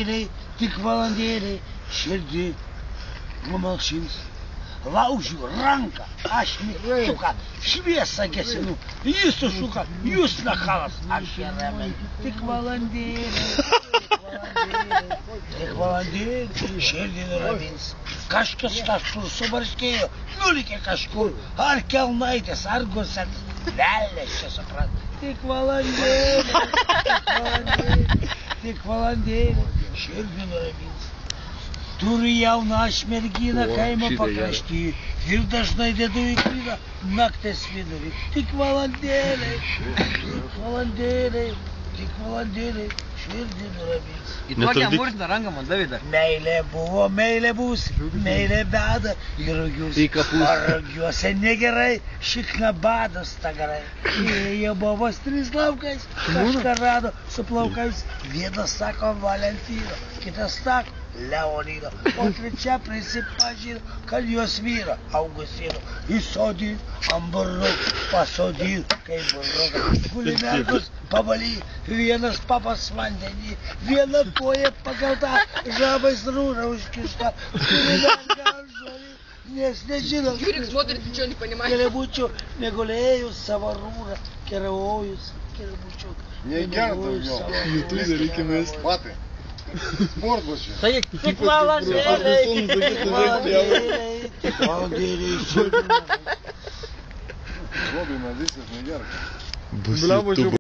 valandėliai, tik valandėliai, širdį numalšins. Laužiu ranką, aš mygtuką, šviesą gesinu, jis sušuka, jūs nakalas, aš ją ramiai, tik valandėliai, širdį nuramins. Kažkas kažkur subarškėjo, nulikė kažkur, ar kelnaitės, ar gusetas, velės čia suprat. Tik valandėlė, širdį nuramins. Turiu jauną aš merginą kaimo pakrašty ir dažnai dedu į knydą nakties vidurį. Tik valandėliai, širdį nuramins. Į tokią murtiną ranką man davė dar. Meilė buvo, meilė bus, meilė beda ir rugiuose negerai, šikna badas tagarai. Ėjo bobos 3 laukais, kažką rado su plaukais. Vienas sako Valentino, kitas sako Leonido, o trečia prisipažino, kad jos vyra Augustino įsodino ant burno, pasodino kaip burnoką. Guli mergos pabaly, vienas papas vandenį, viena koja pakelta, žabais rūra užkišta, turi mergą ant žolį, nes nežino. Юрик смотрит, ничего не понимает. Керебучу не гуляю, саварура, кереоюс, керебучу. Не герда в нем. Ютубе реки мест. Баты. Спорт вообще. Tik valandėliai, Robina, visas negerai. Bus YouTube.